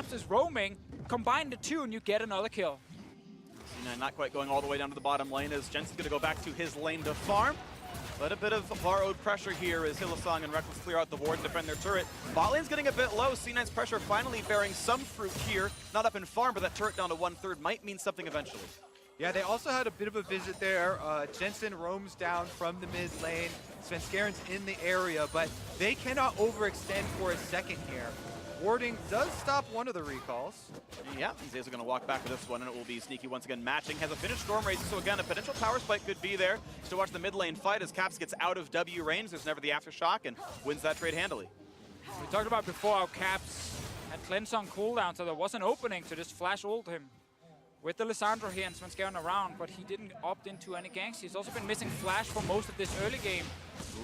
Caps is roaming, combine the two and you get another kill. C9 not quite going all the way down to the bottom lane as Jensen's going to go back to his lane to farm. But a bit of borrowed pressure here as Hylissang and Reckless clear out the ward and defend their turret. Bot lane's getting a bit low. C9's pressure finally bearing some fruit here. Not up in farm, but that turret down to 1/3 might mean something eventually. Yeah, they also had a bit of a visit there. Jensen roams down from the mid lane. Svenskaren's in the area, but they cannot overextend for a second here. Warding does stop one of the recalls. Yeah, Zays are going to walk back to this one, and it will be Sneaky once again matching. Has a finished Storm Rage, so again, a potential power spike could be there. Just to watch the mid lane fight as Caps gets out of W range. There's never the aftershock and wins that trade handily. We talked about before how Caps had cleanse on cooldown, so there was an opening to just flash ult him with the Lissandra here and Svenskeren around, but he didn't opt into any ganks. He's also been missing flash for most of this early game.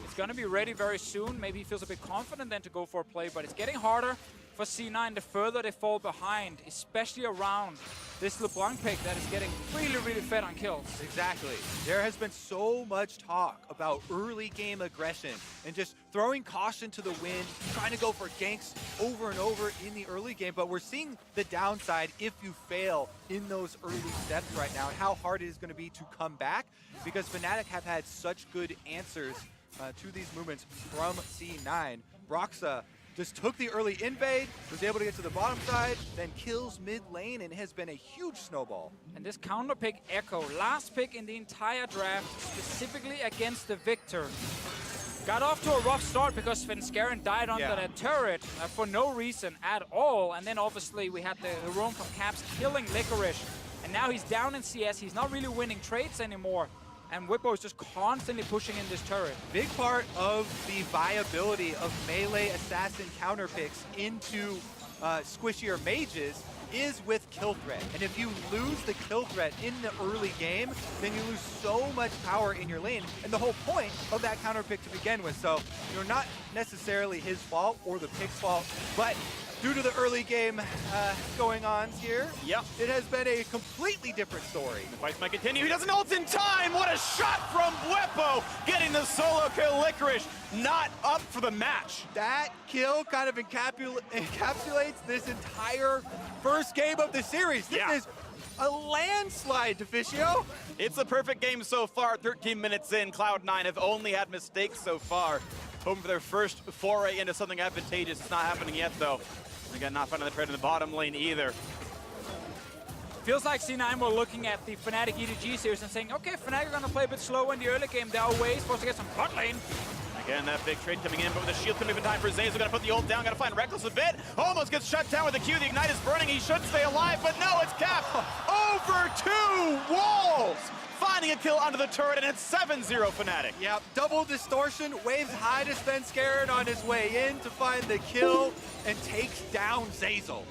It's going to be ready very soon. Maybe he feels a bit confident then to go for a play, but it's getting harder for C9 the further they fall behind, especially around this LeBlanc pick that is getting really fed on kills. Exactly. There has been so much talk about early game aggression and just throwing caution to the wind, trying to go for ganks over and over in the early game, but we're seeing the downside if you fail in those early steps right now and how hard it is going to be to come back because Fnatic have had such good answers to these movements from C9. Broxa just took the early invade, was able to get to the bottom side, then kills mid lane, and has been a huge snowball. And this counter pick, Echo, last pick in the entire draft, specifically against the Victor. Got off to a rough start because Svenskeren died under that turret for no reason at all. And then obviously we had the roam from Caps killing Licorice. And now he's down in CS, he's not really winning trades anymore. And Whippo is just constantly pushing in this turret. Big part of the viability of melee assassin counter picks into squishier mages is with kill threat. And if you lose the kill threat in the early game, then you lose so much power in your lane. And the whole point of that counter pick to begin with. So, you know, not necessarily his fault or the pick's fault, but due to the early game going-ons here, it has been a completely different story. The fight might continue. He doesn't ult in time. What a shot from Whippo, getting the solo kill. Licorice not up for the match. That kill kind of encapsulates this entire first game of the series. This is a landslide, Deficio. It's a perfect game so far. 13 minutes in, Cloud9 have only had mistakes so far. Hoping for their first foray into something advantageous. It's not happening yet, though. Again, not finding the trade in the bottom lane either. Feels like C9 were looking at the Fnatic EDG series and saying, okay, Fnatic are going to play a bit slow in the early game. There are ways for us to get some bot lane. Again, that big trade coming in, but with the shield coming in time for Zays, we gotta put the ult down, gotta find Reckless a bit. Almost gets shut down with the Q. The Ignite is burning. He should stay alive, but no, it's Cap over 2 walls. Finding a kill onto the turret, and it's 7-0 Fnatic. Yep, double distortion, waves high to Svenskeren on his way in to find the kill, and takes down Zazel.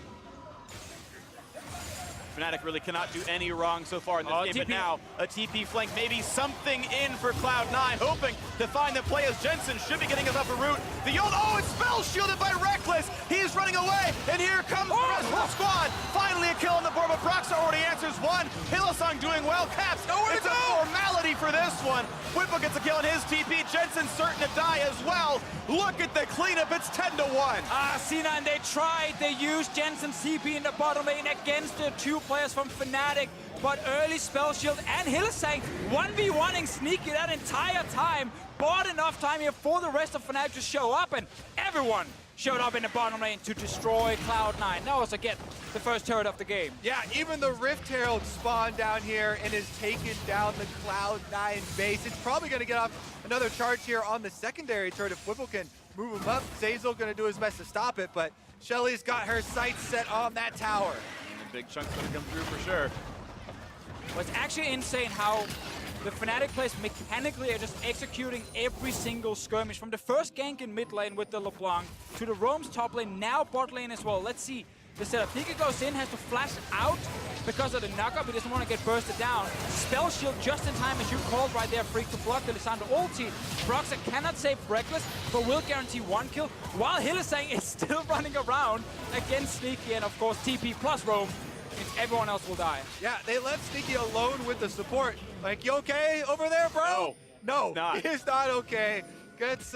Fnatic really cannot do any wrong so far in this game, but now a TP flank, maybe something in for Cloud9, hoping to find the play as Jensen should be getting his upper route. The ult, oh, it's spell shielded by Reckless. He's running away, and here comes the rest of the squad. Finally a kill on the board, but Broxa already answers one. Hylissang doing well. Caps, it's a formality for this one. Whippo gets a kill on his TP. Jensen's certain to die as well. Look at the cleanup, it's 10-1. C9, they tried. They used Jensen's TP in the bottom lane against the two players from Fnatic, but early spell shield and Hylissang 1v1ing Sneaky that entire time. Bought enough time here for the rest of Fnatic to show up, and everyone showed up in the bottom lane to destroy Cloud9. That was, again, the first turret of the game. Yeah, even the Rift Herald spawned down here and has taken down the Cloud9 base. It's probably going to get off another charge here on the secondary turret if Whipple can move him up. Zazel going to do his best to stop it, but Shelly's got her sights set on that tower. And a big chunk's going to come through for sure. Well, it's actually insane how the Fnatic players mechanically are just executing every single skirmish. From the first gank in mid lane with the LeBlanc to the roams top lane, now bot lane as well. Let's see the setup. Nika goes in, has to flash out because of the knockup. He doesn't want to get bursted down. Spell shield just in time, as you called right there, Freak, to block the Lissandra ulti. Broxa cannot save Reckless, but will guarantee one kill, while Hylissang is still running around against Sneaky, and of course TP plus roam. Everyone else will die. Yeah, they left Sneaky alone with the support. Like, you okay over there, bro? No, he's not okay. Gets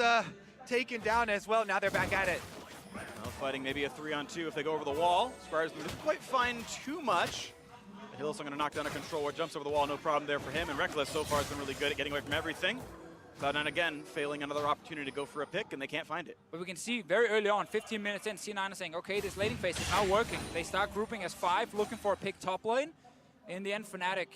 taken down as well. Now they're back at it. Well, fighting maybe a 3-on-2 if they go over the wall. Squires didn't quite find too much. Hillsong going to knock down a controller, jumps over the wall, no problem there for him. And Reckless so far has been really good at getting away from everything. Cloud9 again failing another opportunity to go for a pick, and they can't find it. But we can see very early on, 15 minutes in, C9 is saying, okay, this laning phase is now working. They start grouping as 5, looking for a pick top lane. In the end, fnatic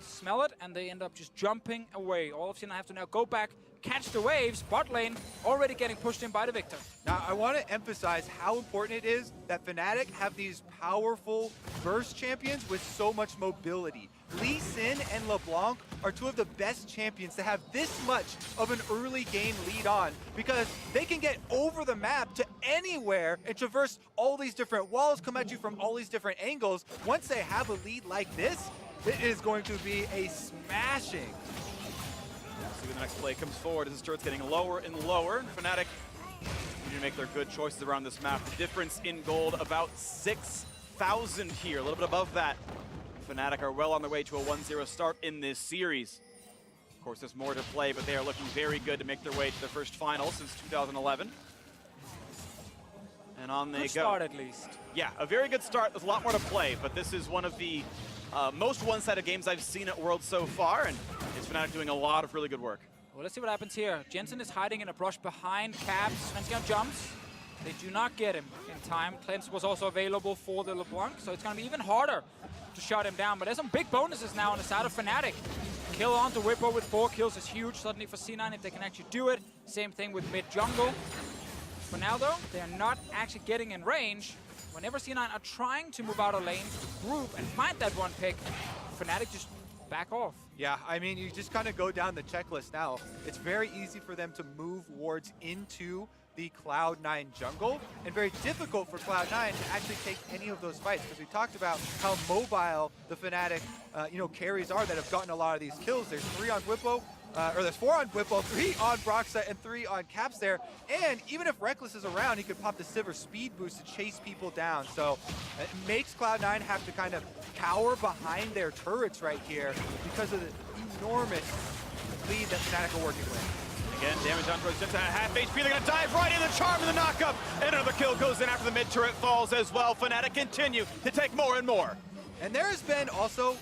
smell it, and they end up just jumping away. All of C9 have to now go back, catch the waves. Bot lane already getting pushed in by the Victor. Now, I want to emphasize how important it is that Fnatic have these powerful burst champions with so much mobility. Lee Sin and LeBlanc are two of the best champions to have this much of an early game lead on, because they can get over the map to anywhere and traverse all these different walls, come at you from all these different angles. Once they have a lead like this, it is going to be a smashing. See when the next play comes forward as the turret's getting lower and lower. Fnatic need to make their good choices around this map. The difference in gold about 6,000 here, a little bit above that. Fnatic are well on their way to a 1-0 start in this series. Of course, there's more to play, but they are looking very good to make their way to their first final since 2011. And on they go. Good start, at least. Yeah, a very good start. There's a lot more to play, but this is one of the most one-sided games I've seen at Worlds so far, and it's Fnatic doing a lot of really good work. Well, let's see what happens here. Jensen is hiding in a brush behind Caps. Svenskeren jumps. They do not get him in time. Cleanse was also available for the LeBlanc, so it's going to be even harder to shut him down. But there's some big bonuses now on the side of Fnatic. Kill on to Whippo with 4 kills is huge suddenly for C9 if they can actually do it. Same thing with mid jungle. For now, though, they're not actually getting in range. Whenever C9 are trying to move out of lane, group, and find that one pick, Fnatic just back off. Yeah, I mean, you just kind of go down the checklist now. It's very easy for them to move wards into the Cloud9 jungle, and very difficult for Cloud9 to actually take any of those fights, because we talked about how mobile the Fnatic carries are that have gotten a lot of these kills. There's 3 on Whippo, or there's 4 on Whippo, 3 on Broxa, and 3 on Caps there. And even if Reckless is around, he could pop the Sivir speed boost to chase people down. So it makes Cloud9 have to kind of cower behind their turrets right here because of the enormous lead that Fnatic are working with. Again, damage on Rose just at half HP. They're going to dive right in the charm and the knockup. And another kill goes in after the mid turret falls as well. Fnatic continue to take more and more. And there has been also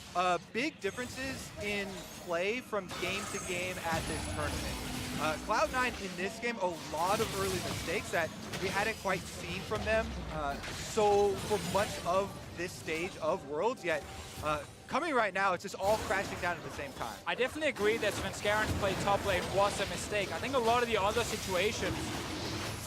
big differences in play from game to game at this tournament. Cloud9 in this game, a lot of early mistakes that we hadn't quite seen from them so for much of this stage of Worlds, yet coming right now, it's just all crashing down at the same time. I definitely agree that Svenskaren's play top lane was a mistake. I think a lot of the other situations,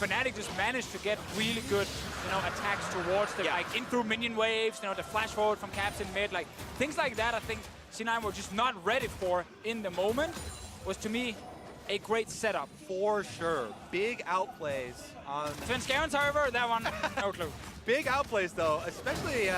Fnatic just managed to get really good, attacks towards them, like in through minion waves, the flash forward from Caps in mid, like things like that. I think C9 were just not ready for in the moment. Was to me a great setup. For sure, big outplays on Svenskaren's, however, that one, no clue. Big outplays though, especially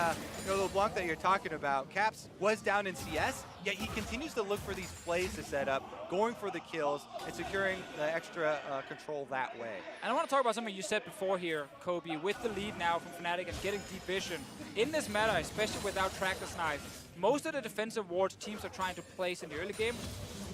the LeBlanc that you're talking about. Caps was down in CS, yet he continues to look for these plays to set up, going for the kills and securing the extra control that way. And I want to talk about something you said before here, Kobe, with the lead now from Fnatic and getting deep vision. In this meta, especially without Tracker's Knife, most of the defensive wards teams are trying to place in the early game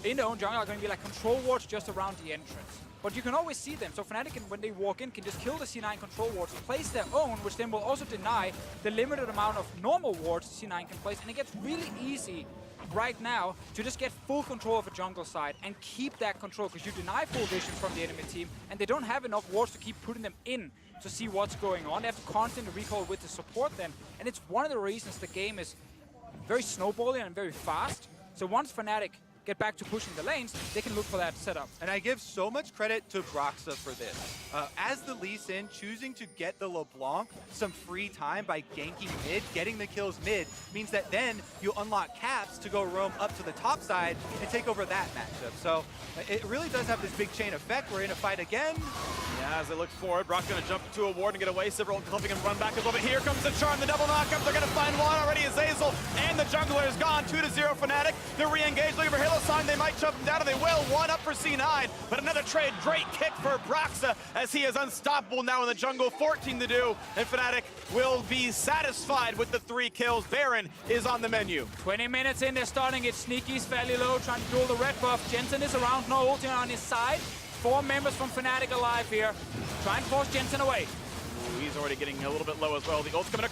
in their own jungle are going to be like control wards just around the entrance. But you can always see them, so Fnatic, when they walk in, can just kill the C9 control wards, place their own, which then will also deny the limited amount of normal wards C9 can place, and it gets really easy right now to just get full control of a jungle side and keep that control, because you deny full vision from the enemy team, and they don't have enough wards to keep putting them in to see what's going on. They have to constantly recall with the support then, and it's one of the reasons the game is very snowballing and very fast. So once Fnatic get back to pushing the lanes, they can look for that setup. And I give so much credit to Broxa for this. As the Lee Sin, choosing to get the LeBlanc some free time by ganking mid, getting the kills mid, means that then you unlock Caps to go roam up to the top side and take over that matchup. So it really does have this big chain effect. We're in a fight again. Yeah, as they look forward, Brock's going to jump to a ward and get away. Sivir helping him run back a little bit. Here comes the charm, the double knockup. They're going to find one already. Azazel and the jungler is gone. 2-0 Fnatic. They're re-engaged, looking for Hillsong. They might jump him down, and they will. 1 up for C9, but another trade. Great kick for Broxa as he is unstoppable now in the jungle. 14 to do, and Fnatic will be satisfied with the 3 kills. Baron is on the menu. 20 minutes in, they're starting it. Sneaky's fairly low, trying to duel the red buff. Jensen is around, no ulti on his side. 4 members from Fnatic alive here. Try and force Jensen away. Ooh, he's already getting a little bit low as well. The ult's coming